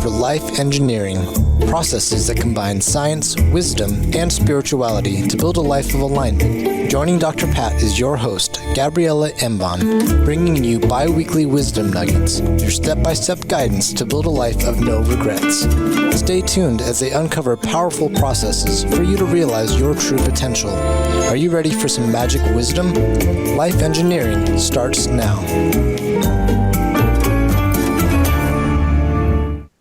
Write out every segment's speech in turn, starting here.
for life engineering, processes that combine science, wisdom, and spirituality to build a life of alignment. Joining Dr. Pat is your host, Gabriela Embon, bringing you bi-weekly wisdom nuggets, your step-by-step guidance to build a life of no regrets. Stay tuned as they uncover powerful processes for you to realize your true potential. Are you ready for some magic wisdom? Life engineering starts now.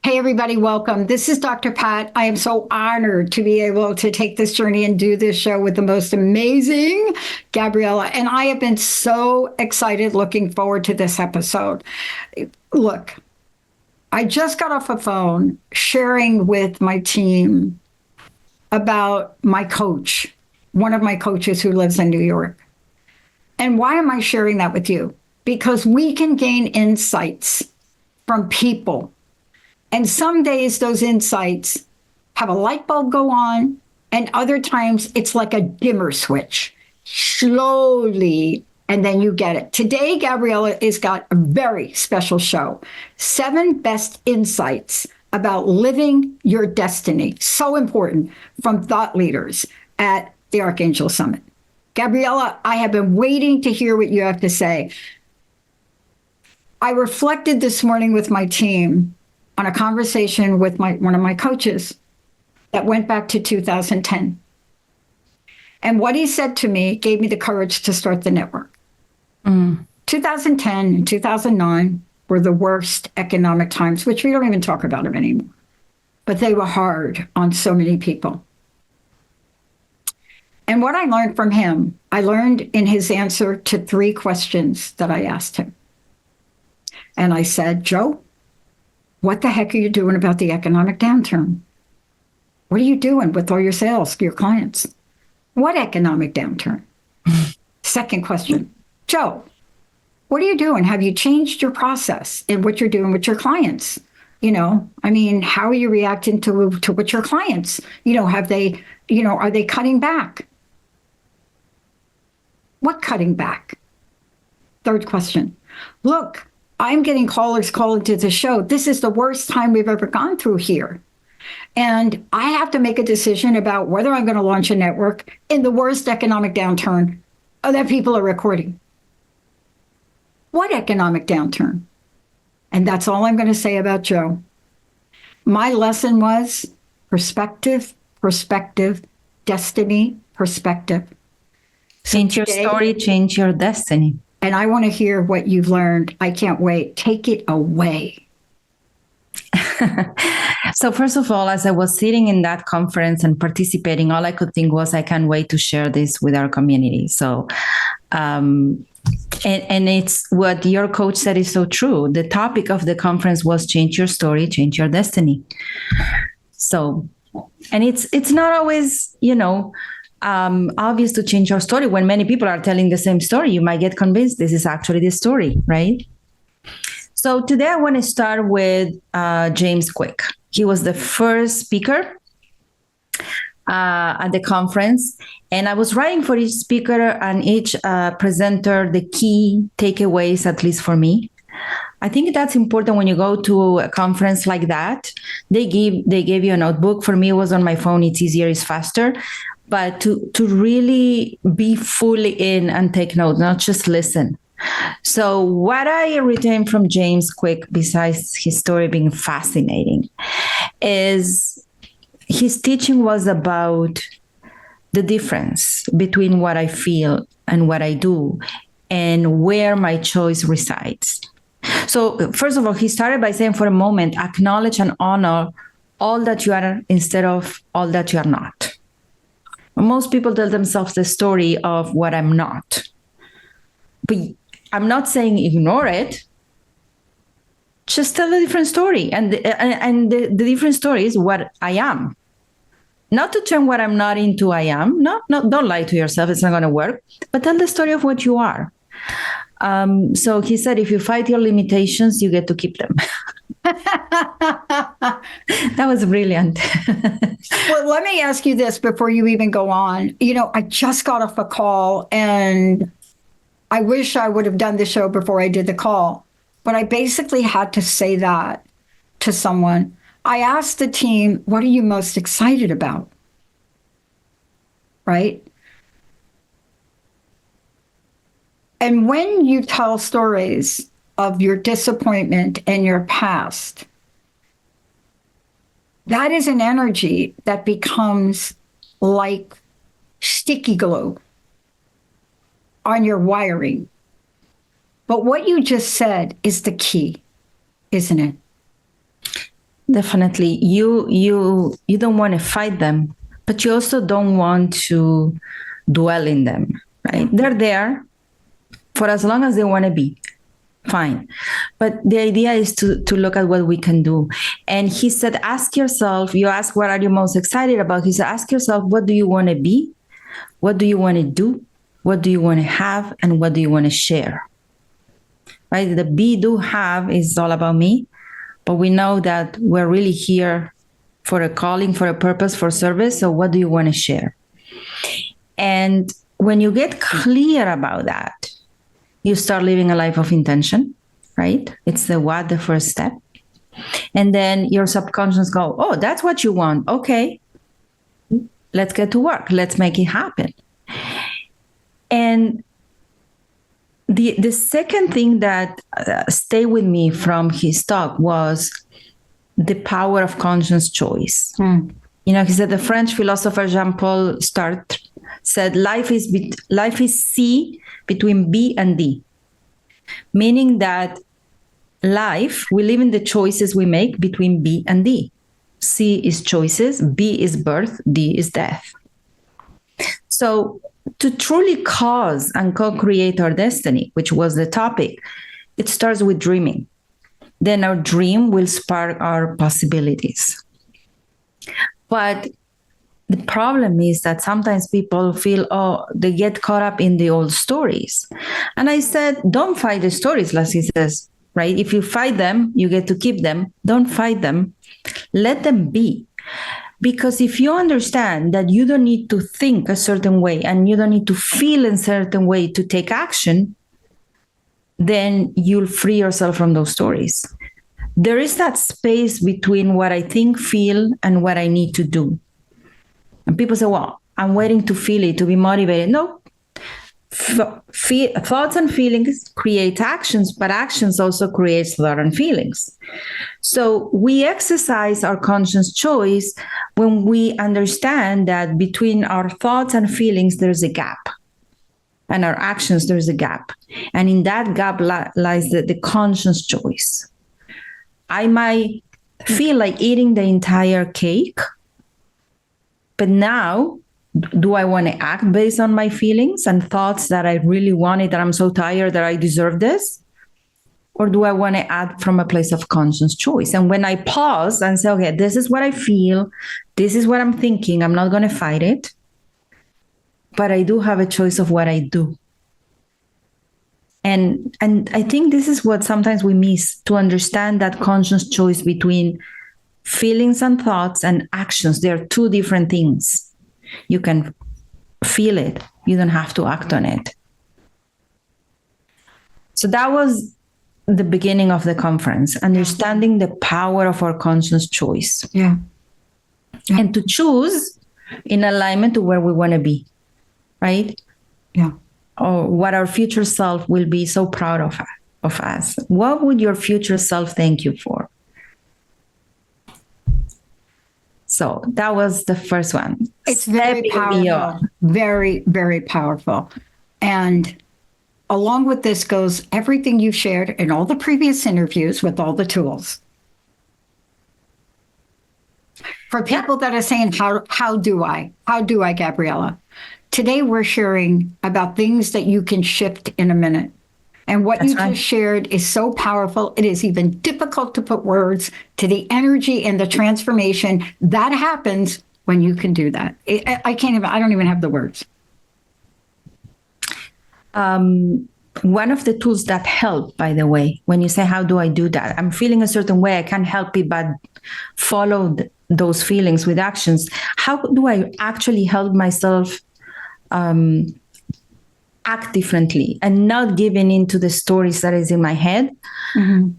Hey everybody, welcome. This is Dr. Pat. I am so honored to be able to take this journey and do this show with the most amazing Gabriela. And I have been so excited looking forward to this episode. Look, I just got off a phone sharing with my team about my coach, one of my coaches who lives in New York. And why am I sharing that with you? Because we can gain insights from people. And some days those insights have a light bulb go on, and other times it's like a dimmer switch, slowly, and then you get it. Today, Gabriela has got a very special show, 7 best insights about living your destiny. So important, from thought leaders at the Archangel Summit. Gabriela, I have been waiting to hear what you have to say. I reflected this morning with my team on a conversation with one of my coaches that went back to 2010. And what he said to me gave me the courage to start the network. 2010 and 2009 were the worst economic times, which we don't even talk about them anymore. But they were hard on so many people. And what I learned from him, I learned in his answer to 3 questions that I asked him. And I said, Joe, what the heck are you doing about the economic downturn? What are you doing with all your sales, your clients? What economic downturn? Second question, Joe, what are you doing? Have you changed your process in what you're doing with your clients? How are you reacting to what your clients, have they, are they cutting back? What cutting back? Third question, look, I'm getting callers calling to the show. This is the worst time we've ever gone through here. And I have to make a decision about whether I'm going to launch a network in the worst economic downturn that people are recording. What economic downturn? And that's all I'm going to say about Joe. My lesson was perspective, destiny, perspective. Change your story, change your destiny. And I want to hear what you've learned. I can't wait. Take it away. So first of all, as I was sitting in that conference and participating, all I could think was, I can't wait to share this with our community. So, and it's what your coach said is so true. The topic of the conference was change your story, change your destiny. So, and it's not always, obvious to change your story. When many people are telling the same story, you might get convinced this is actually the story, right? So today I want to start with James Quick. He was the first speaker at the conference, and I was writing for each speaker and each presenter the key takeaways, at least for me. I think that's important when you go to a conference like that. They gave you a notebook. For me, it was on my phone. It's easier, it's faster. But to really be fully in and take note, not just listen. So what I retained from James Quick, besides his story being fascinating, is his teaching was about the difference between what I feel and what I do and where my choice resides. So first of all, he started by saying, for a moment, acknowledge and honor all that you are instead of all that you are not. Most people tell themselves the story of what I'm not. But I'm not saying ignore it. Just tell a different story. And the different story is what I am. Not to turn what I'm not into I am. No, don't lie to yourself. It's not going to work. But tell the story of what you are. So he said, if you fight your limitations, you get to keep them. That was brilliant. Well, let me ask you this before you even go on. I just got off a call, and I wish I would have done the show before I did the call, but I basically had to say that to someone I asked the team, what are you most excited about? Right? And when you tell stories of your disappointment and your past, that is an energy that becomes like sticky glue on your wiring. But what you just said is the key, isn't it? Definitely. You don't want to fight them, but you also don't want to dwell in them, right? They're there for as long as they want to be. Fine. But the idea is to look at what we can do. And he said, ask yourself, you ask, what are you most excited about? He said, ask yourself, what do you want to be? What do you want to do? What do you want to have? And what do you want to share? Right? The be, do, have is all about me. But we know that we're really here for a calling, for a purpose, for service. So what do you want to share? And when you get clear about that, you start living a life of intention, right? It's the first step. And then your subconscious go, oh, that's what you want. Okay, let's get to work. Let's make it happen. And the second thing that stayed with me from his talk was the power of conscious choice. You know, he said, the French philosopher Jean-Paul Sartre said, life is C between B and D, meaning that life, we live in the choices we make between B and D. C is choices, B is birth, D is death. So to truly cause and co-create our destiny, which was the topic, it starts with dreaming. Then our dream will spark our possibilities. But the problem is that sometimes people feel, they get caught up in the old stories. And I said, don't fight the stories, like he says, right? If you fight them, you get to keep them. Don't fight them. Let them be. Because if you understand that you don't need to think a certain way and you don't need to feel in a certain way to take action, then you'll free yourself from those stories. There is that space between what I think, feel, and what I need to do. And people say, well, I'm waiting to feel it, to be motivated. No. Thoughts and feelings create actions, but actions also create thought and feelings. So we exercise our conscious choice when we understand that between our thoughts and feelings, there's a gap. And our actions, there's a gap. And in that gap lies the conscious choice. I might feel like eating the entire cake, but now, do I want to act based on my feelings and thoughts that I really want it, that I'm so tired that I deserve this? Or do I want to act from a place of conscious choice? And when I pause and say, okay, this is what I feel, this is what I'm thinking, I'm not going to fight it, but I do have a choice of what I do. And I think this is what sometimes we miss, to understand that conscious choice between feelings and thoughts and actions. They're two different things. You can feel it. You don't have to act on it. So that was the beginning of the conference, understanding the power of our conscious choice. Yeah. And to choose in alignment to where we want to be, right? Yeah. Or what our future self will be so proud of us. What would your future self thank you for? So that was the first one. It's very powerful. Very, very powerful. And along with this goes everything you've shared in all the previous interviews with all the tools. For people that are saying, how do I, Gabriela? Today we're sharing about things that you can shift in a minute. And what you just shared is so powerful. It is even difficult to put words to the energy and the transformation that happens when you can do that. I don't even have the words. One of the tools that help, by the way, when you say, how do I do that? I'm feeling a certain way. I can't help it but follow those feelings with actions. How do I actually help myself act differently and not giving into the stories that is in my head? Mm-hmm.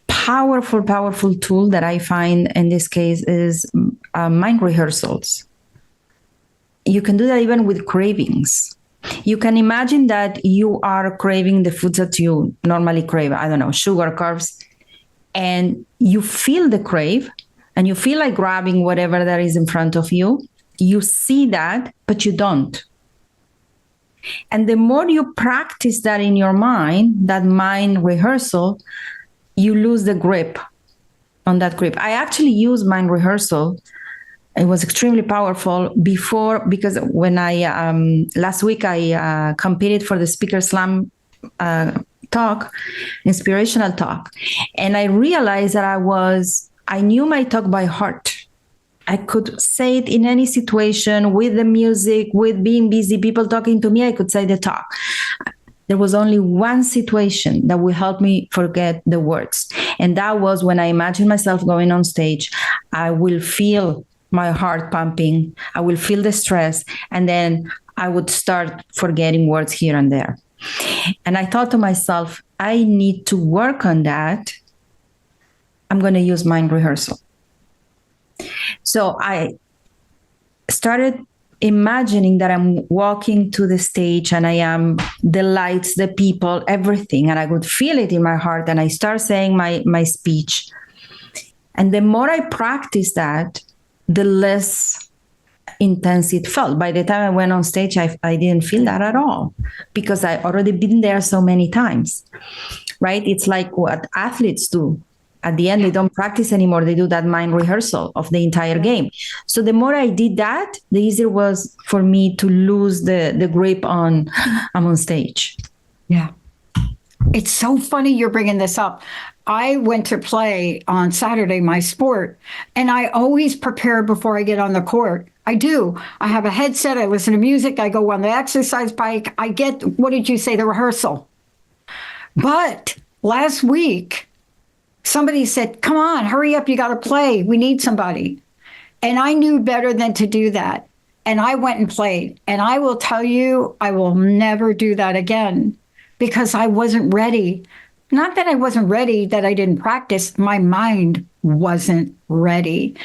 powerful tool that I find in this case is mind rehearsals. You can do that even with cravings. You can imagine that you are craving the foods that you normally crave. I don't know, sugar, carbs, and you feel the crave and you feel like grabbing whatever that is in front of you. You see that, but you don't. And the more you practice that in your mind, that mind rehearsal, you lose the grip on that grip. I actually use mind rehearsal. It was extremely powerful before, because when I, last week I competed for the Speaker Slam talk, inspirational talk. And I realized that I knew my talk by heart. I could say it in any situation, with the music, with being busy, people talking to me, I could say the talk. There was only one situation that would help me forget the words. And that was when I imagined myself going on stage. I will feel my heart pumping. I will feel the stress. And then I would start forgetting words here and there. And I thought to myself, I need to work on that. I'm going to use mind rehearsal. So I started imagining that I'm walking to the stage and I am the lights, the people, everything. And I would feel it in my heart. And I start saying my speech. And the more I practiced that, the less intense it felt. By the time I went on stage, I didn't feel that at all, because I already been there so many times, right? It's like what athletes do. At the end, they don't practice anymore. They do that mind rehearsal of the entire game. So the more I did that, the easier it was for me to lose the grip on, I'm on stage. Yeah. It's so funny you're bringing this up. I went to play on Saturday, my sport, and I always prepare before I get on the court. I do. I have a headset. I listen to music. I go on the exercise bike. I get, what did you say, the rehearsal. But last week, somebody said, come on, hurry up. You got to play. We need somebody. And I knew better than to do that. And I went and played. And I will tell you, I will never do that again, because I wasn't ready. Not that I wasn't ready, that I didn't practice. My mind wasn't ready.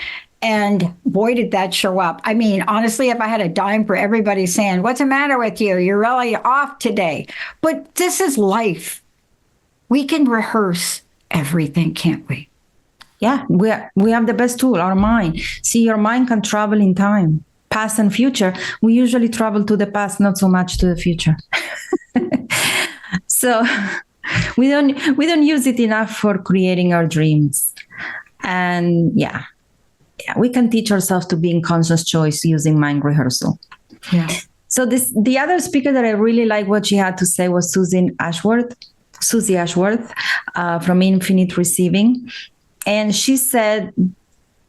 And boy, did that show up. I mean, honestly, if I had a dime for everybody saying, what's the matter with you? You're really off today. But this is life. We can rehearse everything, can't we? Yeah, we have the best tool, our mind. See, your mind can travel in time, past and future. We usually travel to the past, not so much to the future. So we don't use it enough for creating our dreams. And yeah, we can teach ourselves to be in conscious choice using mind rehearsal. Yeah. So the other speaker that I really like what she had to say was Susie Ashworth from Infinite Receiving. And she said,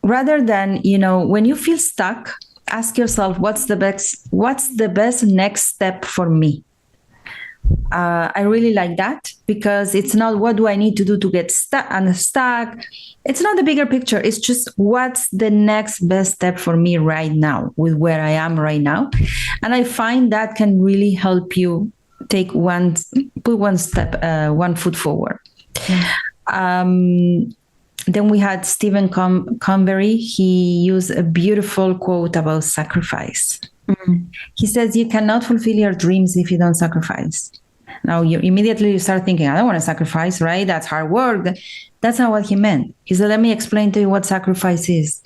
rather than, when you feel stuck, ask yourself, what's the best next step for me? I really like that, because it's not what do I need to do to get unstuck. It's not the bigger picture. It's just what's the next best step for me right now with where I am right now. And I find that can really help you put one foot forward. Then we had Stephen Convery. He used a beautiful quote about sacrifice. Mm-hmm. He says, you cannot fulfill your dreams if you don't sacrifice. Now, you start thinking, I don't want to sacrifice, right? That's hard work. That's not what he meant. He said, let me explain to you what sacrifice is.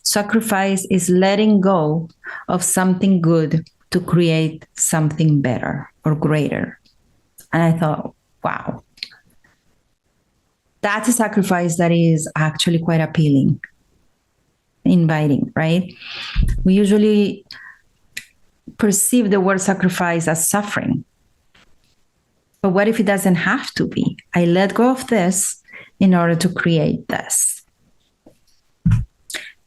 Sacrifice is letting go of something good to create something better or greater. And I thought, wow, that's a sacrifice that is actually quite appealing, inviting, right? We usually perceive the word sacrifice as suffering. But what if it doesn't have to be? I let go of this in order to create this.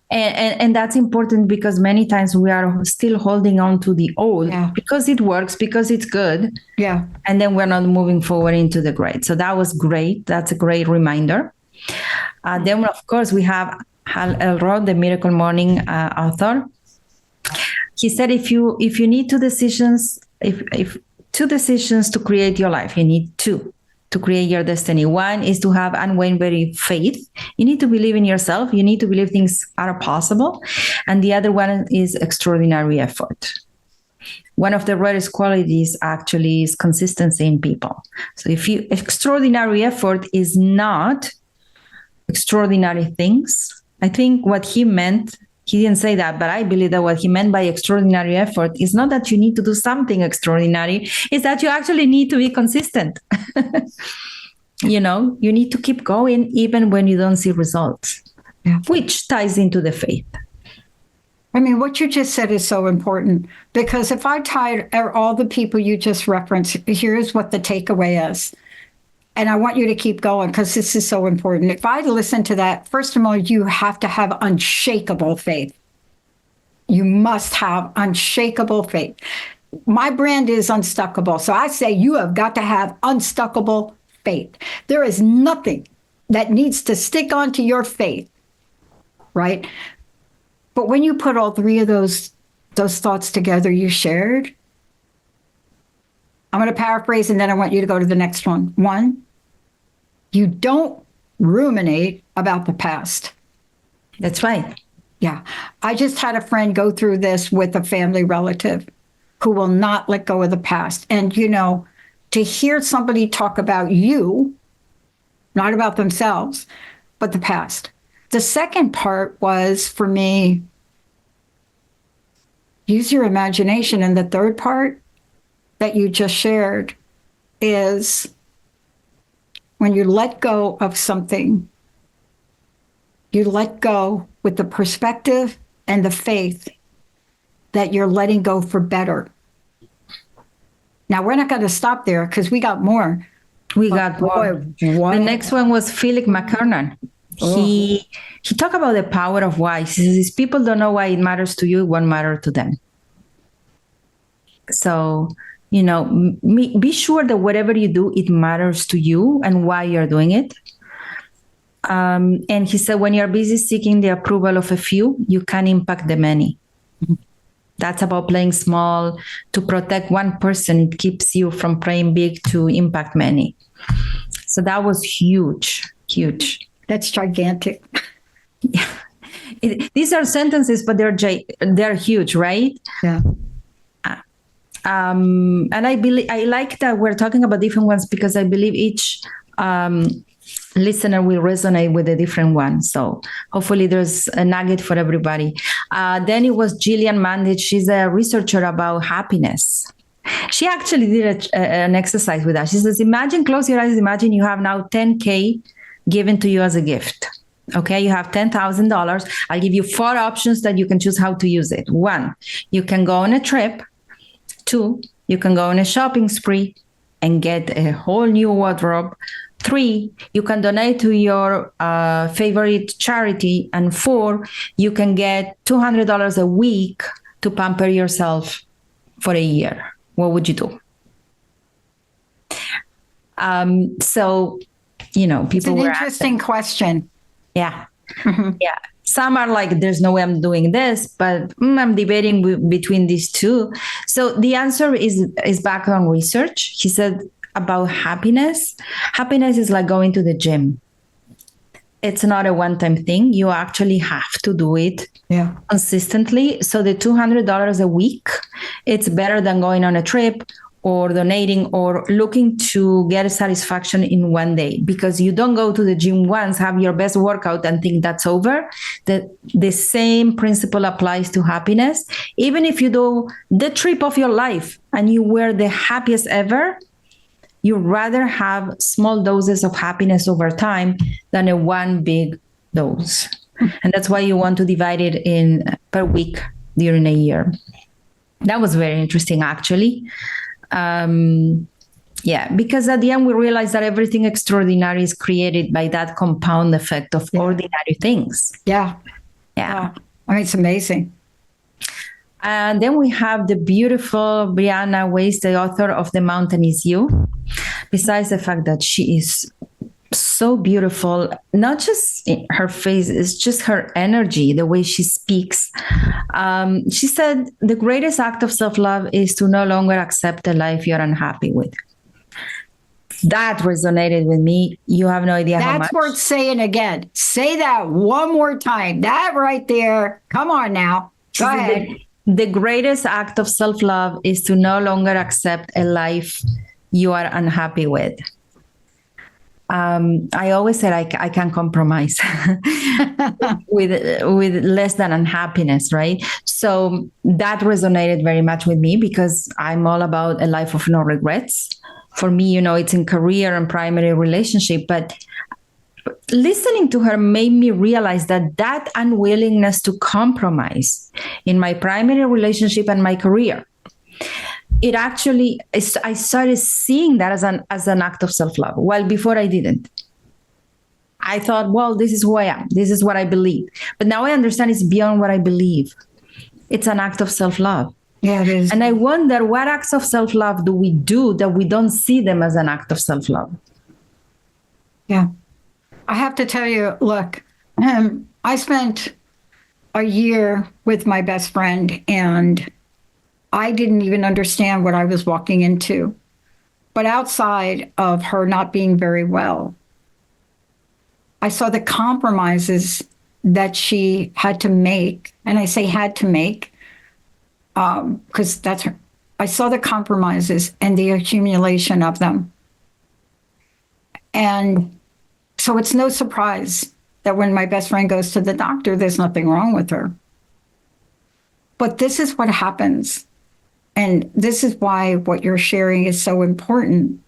And that's important, because many times we are still holding on to the old because it works, because it's good. Yeah. And then we're not moving forward into the great. So that was great. That's a great reminder. Then, of course, we have Hal Elrod, the Miracle Morning author. He said, if you need two decisions, if two decisions to create your life, you need two. to create your destiny. One is to have unwavering faith. You need to believe in yourself. You need to believe things are possible. And the other one is extraordinary effort. One of the rarest qualities actually is consistency in people. So extraordinary effort is not extraordinary things. I think what he meant, he didn't say that, but I believe that what he meant by extraordinary effort is not that you need to do something extraordinary, it's that you actually need to be consistent. You need to keep going even when you don't see results, which ties into the faith. I mean, what you just said is so important, because if I tied all the people you just referenced, here's what the takeaway is. And I want you to keep going because this is so important. If I listen to that, first of all, you have to have unshakable faith. You must have unshakable faith. My brand is unstuckable. So I say you have got to have unstuckable faith. There is nothing that needs to stick onto your faith, right? But when you put all three of those thoughts together you shared, I'm going to paraphrase and then I want you to go to the next one. One, you don't ruminate about the past. That's right. Yeah. I just had a friend go through this with a family relative who will not let go of the past. And, to hear somebody talk about you, not about themselves, but the past. The second part was, for me, use your imagination. And the third part that you just shared is when you let go of something, you let go with the perspective and the faith that you're letting go for better. Now, we're not going to stop there because we got more. We got more. The next one was Philip McKernan. He talked about the power of why. He says, people don't know why it matters to you, it won't matter to them. So, be sure that whatever you do, it matters to you and why you're doing it. And he said, when you're busy seeking the approval of a few, you can impact the many. That's about playing small to protect one person. It keeps you from playing big to impact many. So that was huge. That's gigantic. Yeah. These are sentences, but they're huge, right? Yeah. And I like that we're talking about different ones because I believe each listener will resonate with a different one. So hopefully there's a nugget for everybody. Then it was Jillian Mandich. She's a researcher about happiness. She actually did an exercise with us. She says, close your eyes, imagine you have now $10,000 given to you as a gift. Okay, you have $10,000. I'll give you 4 options that you can choose how to use it. 1, you can go on a trip. 2, you can go on a shopping spree and get a whole new wardrobe. 3, you can donate to your favorite charity. And 4, you can get $200 a week to pamper yourself for a year. What would you do? So, people it's an interesting question. Yeah. Mm-hmm. Yeah. Some are like, there's no way I'm doing this, but I'm debating between these two. So the answer is background research. He said about happiness. Happiness is like going to the gym. It's not a one-time thing. You actually have to do it consistently. So the $200 a week, it's better than going on a trip or donating or looking to get a satisfaction in one day, because you don't go to the gym once, have your best workout and think that's over. The same principle applies to happiness. Even if you do the trip of your life and you were the happiest ever, you rather have small doses of happiness over time than a one big dose. And that's why you want to divide it in per week during a year. That was very interesting, actually. Because at the end we realize that everything extraordinary is created by that compound effect of ordinary things. Yeah. I mean, it's amazing. And then we have the beautiful Brianna Weiss, the author of The Mountain Is You. Besides the fact that she is so beautiful, not just her face, it's just her energy, the way she speaks. She said, the greatest act of self-love is to no longer accept a life you're unhappy with. That resonated with me. You have no idea how much. That's worth saying again. Say that one more time. That right there. Come on now. Go ahead. The greatest act of self-love is to no longer accept a life you are unhappy with. I always said I can compromise with less than unhappiness, right? So that resonated very much with me because I'm all about a life of no regrets. For me, it's in career and primary relationship, but listening to her made me realize that unwillingness to compromise in my primary relationship and my career, it actually, I started seeing that as an act of self-love. Well, before I didn't. I thought, well, this is who I am. This is what I believe. But now I understand it's beyond what I believe. It's an act of self-love. Yeah, it is. And I wonder what acts of self-love do we do that we don't see them as an act of self-love? Yeah. I have to tell you, look, I spent a year with my best friend and I didn't even understand what I was walking into. But outside of her not being very well, I saw the compromises that she had to make. And I say had to make because that's her. I saw the compromises and the accumulation of them. And so it's no surprise that when my best friend goes to the doctor, there's nothing wrong with her. But this is what happens. And this is why what you're sharing is so important.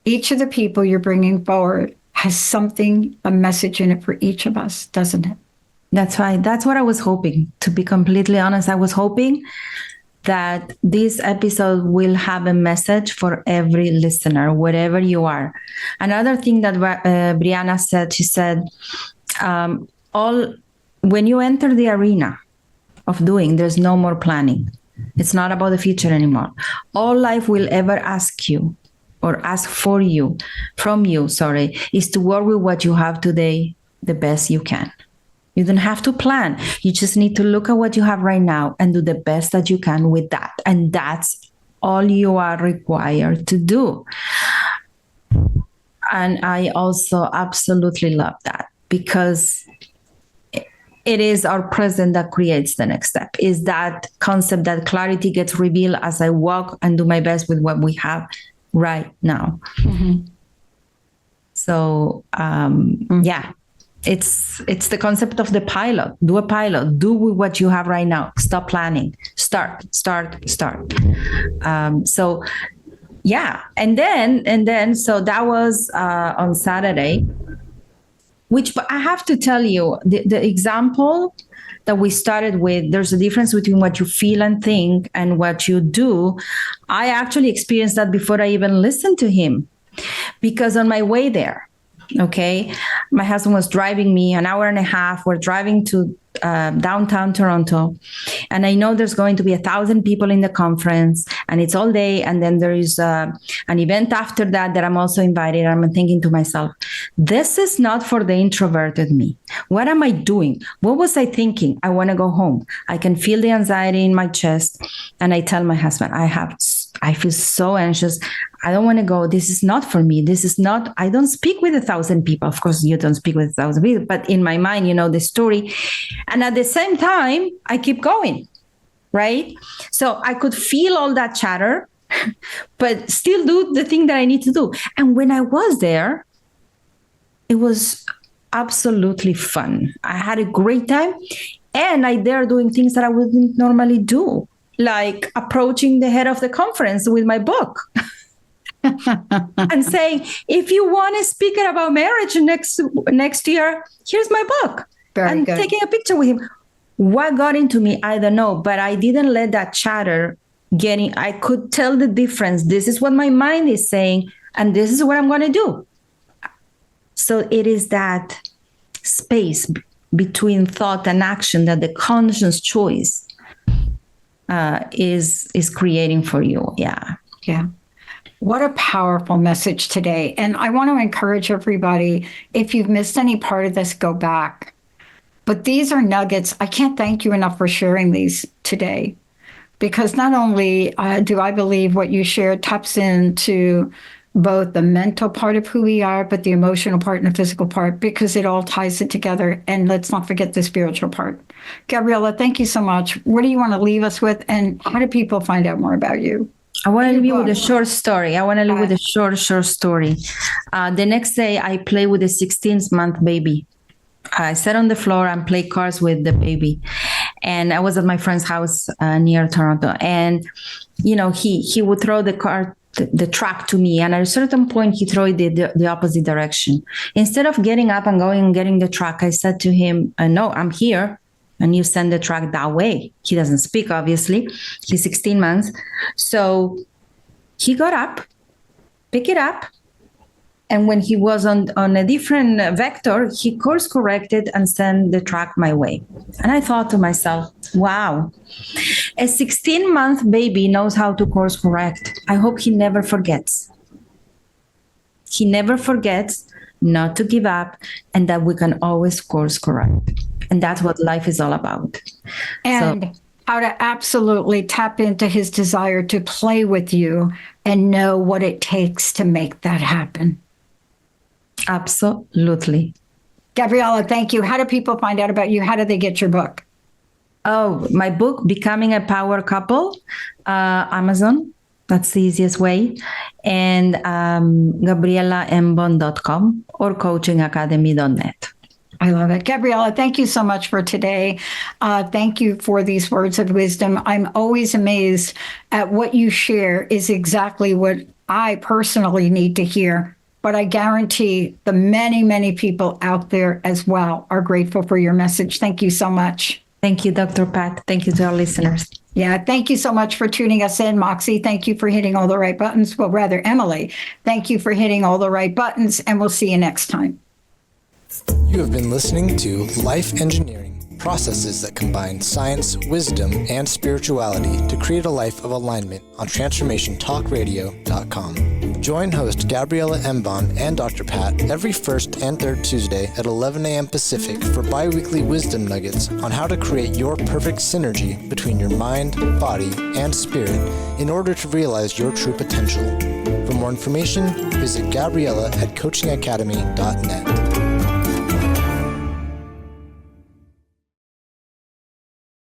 Each of the people you're bringing forward has something, a message in it for each of us, doesn't it? That's right. That's what I was hoping. To be completely honest, I was hoping that this episode will have a message for every listener, wherever you are. Another thing that Brianna said, she said, when you enter the arena of doing, there's no more planning. It's not about the future anymore. All life will ever ask you or ask from you, is to work with what you have today the best you can. You don't have to plan. You just need to look at what you have right now and do the best that you can with that. And that's all you are required to do. And I also absolutely love that because it is our present that creates the next step. Is that concept that clarity gets revealed as I walk and do my best with what we have right now. Mm-hmm. So, yeah. It's the concept of the pilot. Do a pilot. Do with what you have right now. Stop planning. Start. So, yeah. And then, so that was on Saturday, which I have to tell you, the example that we started with, there's a difference between what you feel and think and what you do. I actually experienced that before I even listened to him, because on my way there, okay, my husband was driving me an hour and a half. We're driving to downtown Toronto, and I know there's going to be 1,000 people in the conference, and it's all day. And then there is an event after that I'm also invited. I'm thinking to myself, this is not for the introverted me. What am I doing? What was I thinking? I want to go home. I can feel the anxiety in my chest, and I tell my husband, I feel so anxious. I don't want to go. This is not for me. I don't speak with 1,000 people. Of course, you don't speak with 1,000 people, but in my mind, the story. And at the same time, I keep going, right? So I could feel all that chatter, but still do the thing that I need to do. And when I was there, it was absolutely fun. I had a great time, and I dare doing things that I wouldn't normally do, like approaching the head of the conference with my book. And saying, if you want a speaker about marriage next year, here's my book. Very good. Taking a picture with him. What got into me, I don't know, but I didn't let that chatter I could tell the difference. This is what my mind is saying, and this is what I'm going to do. So it is that space between thought and action that the conscious choice is creating for you. Yeah. Yeah. What a powerful message today. And I want to encourage everybody, if you've missed any part of this, go back. But these are nuggets. I can't thank you enough for sharing these today, because not only do I believe what you shared taps into both the mental part of who we are, but the emotional part and the physical part, because it all ties it together. And let's not forget the spiritual part. Gabriela, thank you so much. What do you want to leave us with? And how do people find out more about you? I want to leave you with a short story. The next day, I play with a 16-month baby. I sat on the floor and played cards with the baby. And I was at my friend's house near Toronto. And, he would throw the track to me. And at a certain point, he threw it the opposite direction. Instead of getting up and going and getting the track, I said to him, no, I'm here. And you send the track that way. He doesn't speak, obviously. He's 16 months. So he got up, picked it up. And when he was on a different vector, he course corrected and sent the track my way. And I thought to myself, wow, a 16-month baby knows how to course correct. I hope he never forgets. He never forgets not to give up and that we can always course correct. And that's what life is all about. And how to absolutely tap into his desire to play with you and know what it takes to make that happen. Absolutely. Gabriela, thank you. How do people find out about you? How do they get your book? Oh, my book, Becoming a Power Couple, Amazon. That's the easiest way. And GabrielaEmbon.com or coachingacademy.net. I love it. Gabriela, thank you so much for today. Thank you for these words of wisdom. I'm always amazed at what you share is exactly what I personally need to hear. But I guarantee the many, many people out there as well are grateful for your message. Thank you so much. Thank you, Dr. Pat. Thank you to our listeners. Yeah, thank you so much for tuning us in. Moxie, thank you for hitting all the right buttons. Well, rather, Emily, thank you for hitting all the right buttons, and we'll see you next time. You have been listening to Life Engineering, processes that combine science, wisdom, and spirituality to create a life of alignment on TransformationTalkRadio.com. Join host Gabriela Embon and Dr. Pat every first and third Tuesday at 11 a.m. Pacific for bi-weekly wisdom nuggets on how to create your perfect synergy between your mind, body, and spirit in order to realize your true potential. For more information, visit Gabriela at coachingacademy.net.